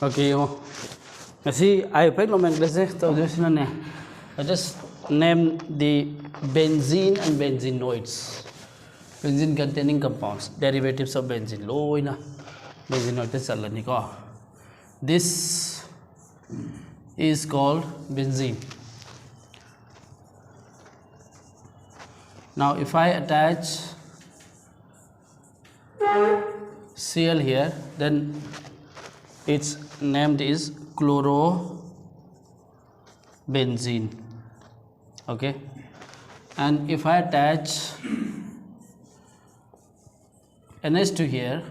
Okay, see, IUPAC nomenclature. I just name the benzene and benzenoids. Benzene containing compounds, derivatives of benzene. Loina benzenoid. This is called benzene. Now, if I attach Cl here, then its named is chlorobenzene. Okay, and if I attach NH2 here,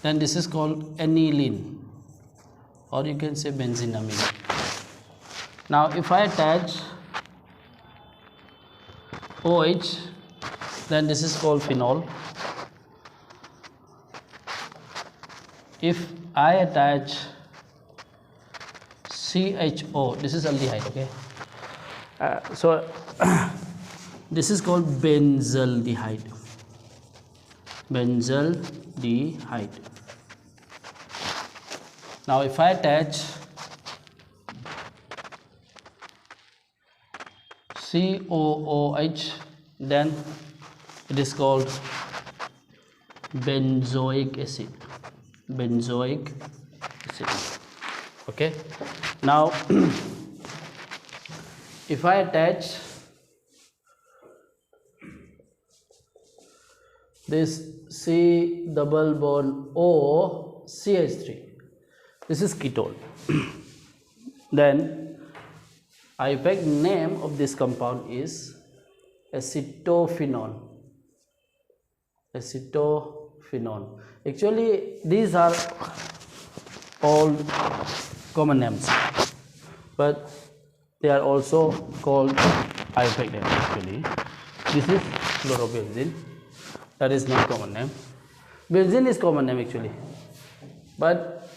then this is called aniline, or you can say benzenamine. Now, if I attach OH, then this is called phenol. If I attach CHO, this is aldehyde. Okay, so this is called benzaldehyde. Benzaldehyde. Now, if I attach COOH, then it is called benzoic acid. Benzoic acid. Okay, now if I attach this C double bond O CH3, this is ketone. Then IUPAC name of this compound is acetophenone. Acetophenone. Actually, these are all common names, but they are also called IUPAC name. Actually, this is chlorobenzene. That is not common name. Benzene is common name actually, but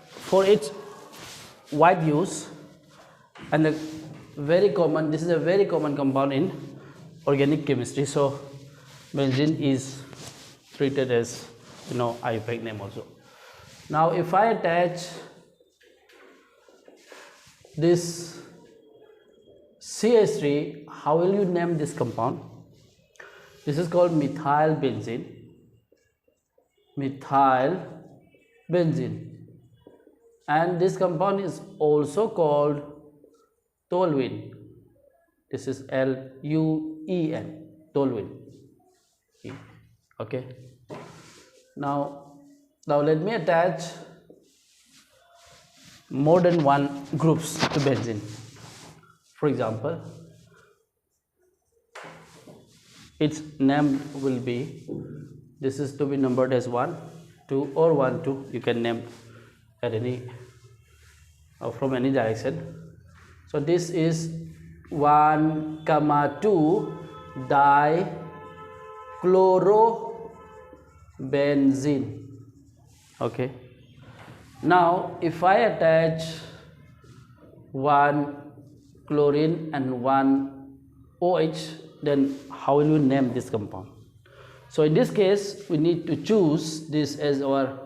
for its wide use and the very common, this is a very common compound in organic chemistry. So benzene is treated as IUPAC name also. Now, if I attach this CH3, how will you name this compound? This is called methyl benzene. Methyl benzene. And this compound is also called toluene. This is LUEN, toluene. Okay. Now let me attach more than one groups to benzene. For example, its name will be, this is to be numbered as 1, 2 or 1, 2. You can name at any from any direction. So this is 1, 2 dichlorobenzene. Okay. Now, if I attach 1 chlorine and 1 OH, then how will we name this compound? So in this case, we need to choose this as our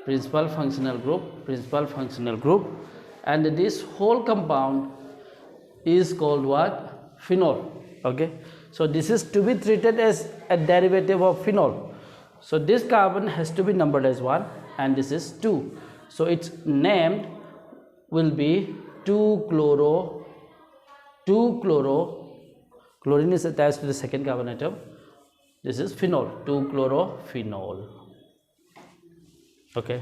principal functional group, and this whole compound is called what? Phenol. Okay. So this is to be treated as a derivative of phenol. So this carbon has to be numbered as 1 and this is 2. So its name will be 2-chloro. Chlorine is attached to the second carbon atom. This is phenol, 2-chlorophenol. Okay.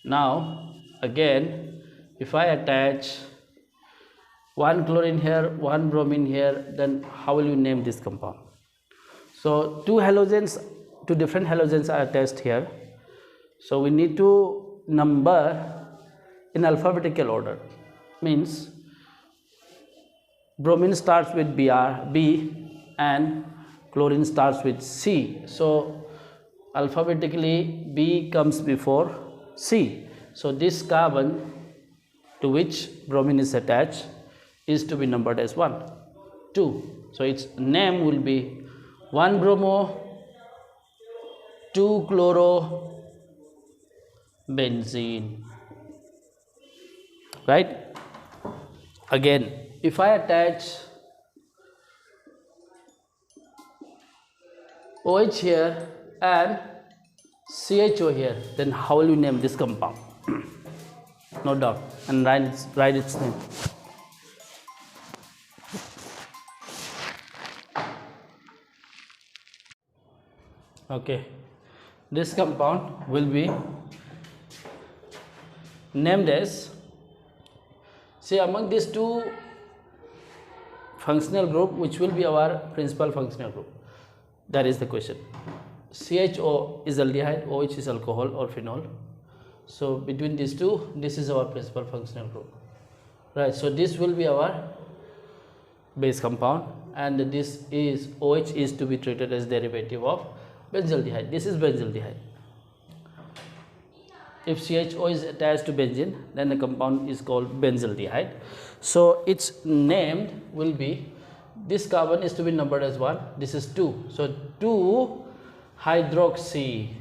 Now again, if I attach 1 chlorine here, 1 bromine here, then how will you name this compound? So two different halogens are attached here. So we need to number in alphabetical order. Means bromine starts with B and chlorine starts with C. So alphabetically B comes before C. So this carbon to which bromine is attached is to be numbered as 1, 2. So its name will be 1 bromo, 2 chloro, benzene, right? Again, if I attach OH here and CHO here, then how will you name this compound? No doubt, and write its name. Okay, this compound will be named as, see, among these two functional group, which will be our principal functional group? That is the question. CHO is aldehyde, OH is alcohol or phenol. So between these two, this is our principal functional group, right? So this will be our base compound, and this is OH is to be treated as derivative of benzaldehyde. This is benzaldehyde. If CHO is attached to benzene, then the compound is called benzaldehyde. So its name will be, this carbon is to be numbered as 1, this is 2. So 2-hydroxy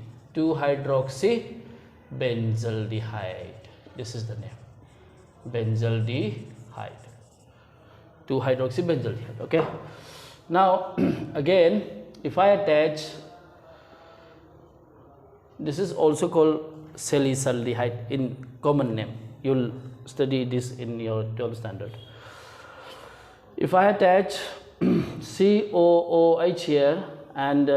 benzaldehyde. This is the name, benzaldehyde, 2-hydroxy benzaldehyde. Okay. Now again, if I attach, this is also called salicylaldehyde in common name. You will study this in your 12th standard. If I attach COOH here and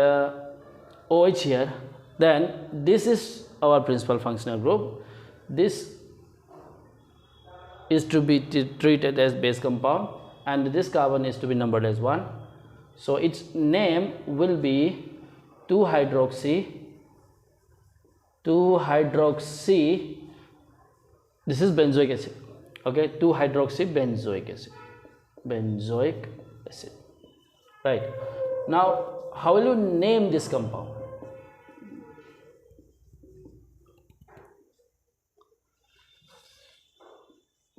OH here, then this is our principal functional group. This is to be treated as base compound, and this carbon is to be numbered as 1. So its name will be 2-hydroxy, this is benzoic acid. Okay, 2-hydroxy benzoic acid, right? Now how will you name this compound?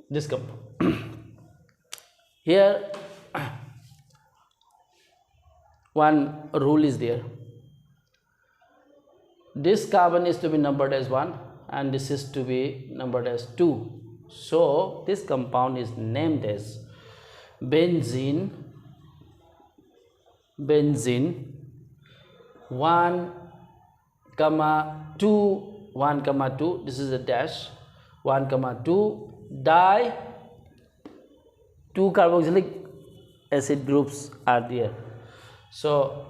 This compound here one rule is there. This carbon is to be numbered as 1 and this is to be numbered as 2. So this compound is named as benzene 1, 2, this is a dash, 1, 2 di 2 carboxylic acid groups are there. So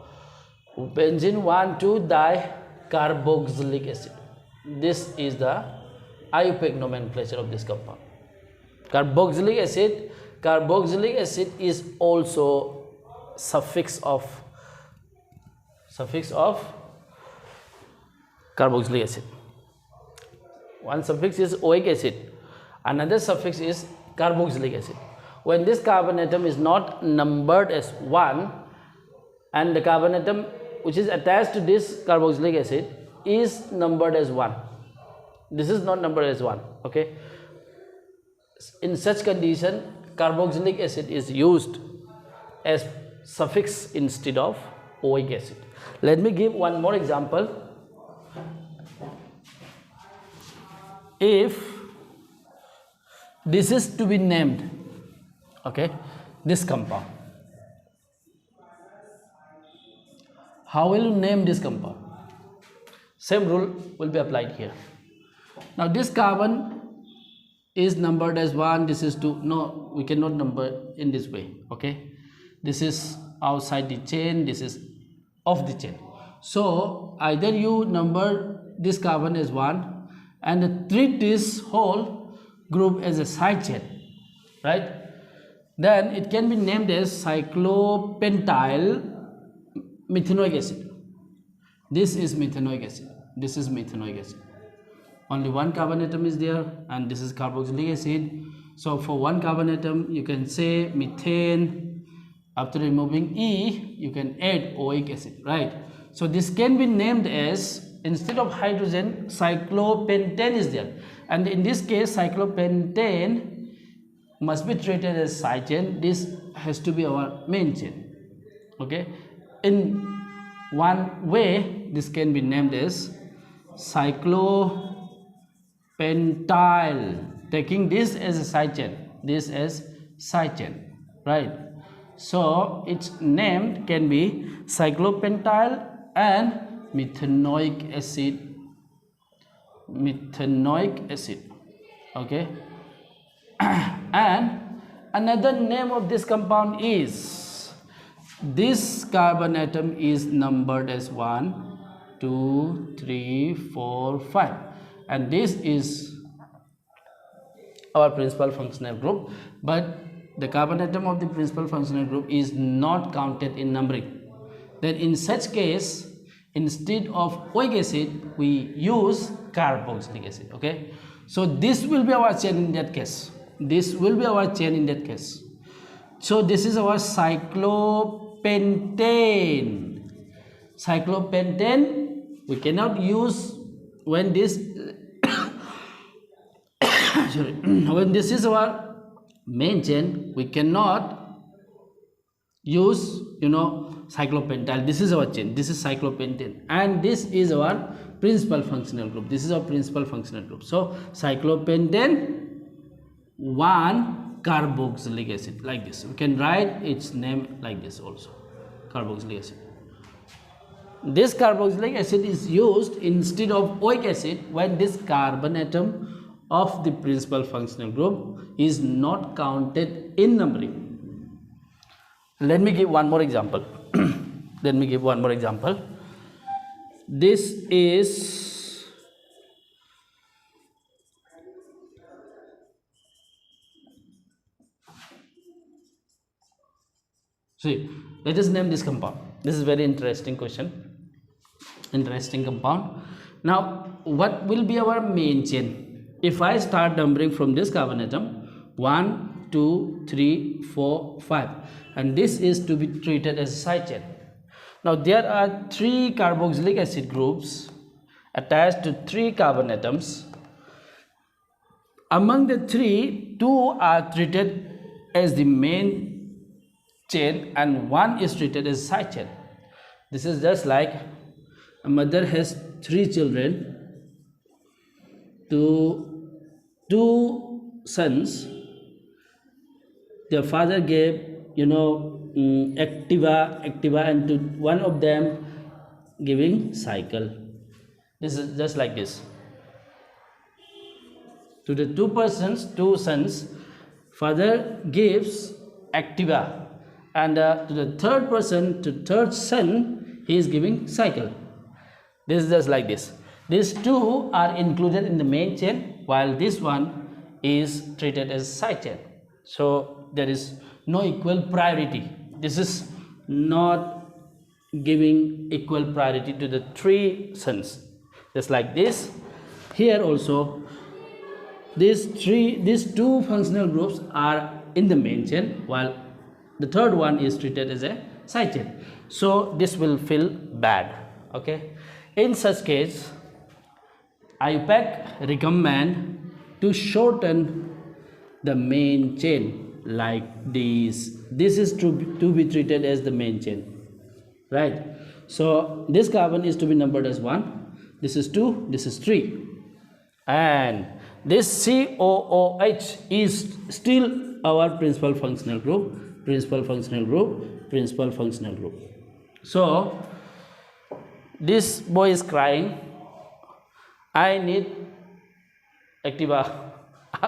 benzene 1, 2 di carboxylic acid. This is the IUPAC nomenclature of this compound. Carboxylic acid is also suffix of carboxylic acid. One suffix is oic acid, another suffix is carboxylic acid. When this carbon atom is not numbered as 1 and the carbon atom which is attached to this carboxylic acid is numbered as 1, this is not numbered as 1. Okay, in such condition carboxylic acid is used as suffix instead of oic acid. Let me give one more example. If this is to be named, okay, this compound, how will you name this compound? Same rule will be applied here. Now this carbon is numbered as 1, this is 2. No, we cannot number in this way. Okay, this is outside the chain, this is off the chain. So either you number this carbon as 1 and treat this whole group as a side chain, right? Then it can be named as cyclopentyl methanoic acid. This is methanoic acid, this is methanoic acid. Only one carbon atom is there and this is carboxylic acid. So for one carbon atom you can say methane. After removing E you can add oic acid, right? So this can be named as, instead of hydrogen, cyclopentane is there, and in this case cyclopentane must be treated as side chain. This has to be our main chain. Okay, in one way this can be named as cyclopentane taking this as a side chain, this as side chain, right? So its name can be cyclopentyl and methanoic acid, okay. And another name of this compound is, this carbon atom is numbered as 1, 2, 3, 4, 5, and this is our principal functional group, but the carbon atom of the principal functional group is not counted in numbering. Then in such case, instead of oic acid, we use carboxylic acid, okay. So this will be our chain in that case. This will be our chain in that case. So this is our cyclopentane. Cyclopentane we cannot use when this sorry, when this is our main chain, we cannot use, cyclopentyl. This is our chain, this is cyclopentane, and this is our principal functional group. This is our principal functional group. So cyclopentane 1 carboxylic acid, like this. We can write its name like this also, carboxylic acid. This carboxylic acid is used instead of oic acid when this carbon atom of the principal functional group is not counted in numbering. Let me give one more example. Let me give one more example. This is let us name this compound. This is very interesting question. Interesting compound. Now, what will be our main chain? If I start numbering from this carbon atom, 1, 2, 3, 4, 5, and this is to be treated as a side chain. Now there are 3 carboxylic acid groups attached to 3 carbon atoms. Among the 3, 2 are treated as the main chain and 1 is treated as a side chain. This is just like a mother has 3 children, 2 sons. Their father gave activa, and to one of them giving cycle. This is just like this. To the 2 sons, father gives activa, and to the third son, he is giving cycle. This is just like this. These 2 are included in the main chain, while this one is treated as side chain. So there is no equal priority. This is not giving equal priority to the 3 sons. Just like this, here also these 2 functional groups are in the main chain, while the third one is treated as a side chain. So this will feel bad, okay. In such case, IUPAC recommend to shorten the main chain like this. This is to be treated as the main chain, right? So this carbon is to be numbered as 1, this is 2, this is 3, and this COOH is still our principal functional group. So this boy is crying, I need activa,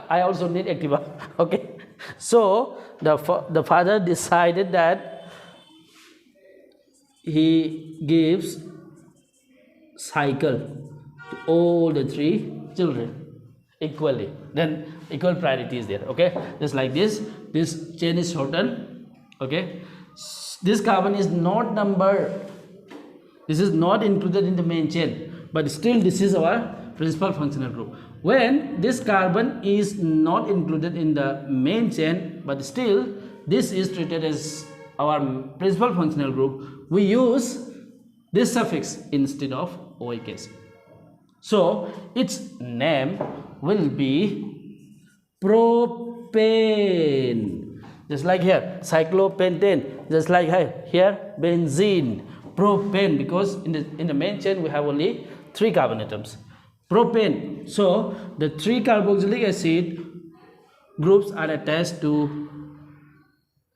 I also need activa, okay. So the father decided that he gives cycle to all the 3 children equally. Then equal priority is there, okay. Just like this chain is shortened, okay. This carbon is not numbered, this is not included in the main chain, but still this is our principal functional group. When this carbon is not included in the main chain, but still this is treated as our principal functional group, we use this suffix instead of oic acid. So its name will be propane. Just like here, cyclopentane. Just like here, benzene. Propane, because in the main chain we have only 3 carbon atoms. propane. So the 3 carboxylic acid groups are attached to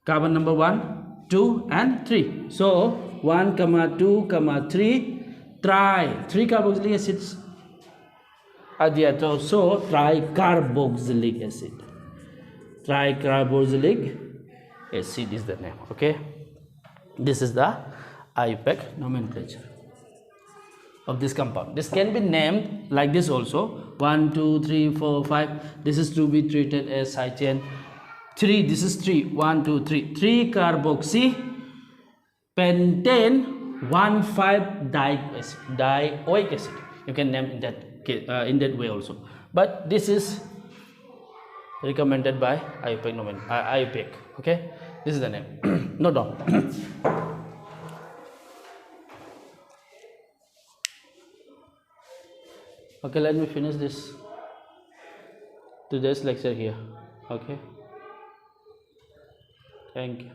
carbon number 1, 2 and 3. So 1, 2, 3, 3 carboxylic acids are there. So tricarboxylic acid. Tricarboxylic acid is the name. Okay, this is the IUPAC nomenclature of this compound. This can be named like this also: 1, 2, 3, 4, 5. This is to be treated as side chain 3. This is 3. 1, 2, 3. 3 carboxy pentane 1,5-dioic acid. You can name in that case, in that way also. But this is recommended by IUPAC. Okay, this is the name. Note down. Okay, let me finish this today's lecture here. Okay, thank you.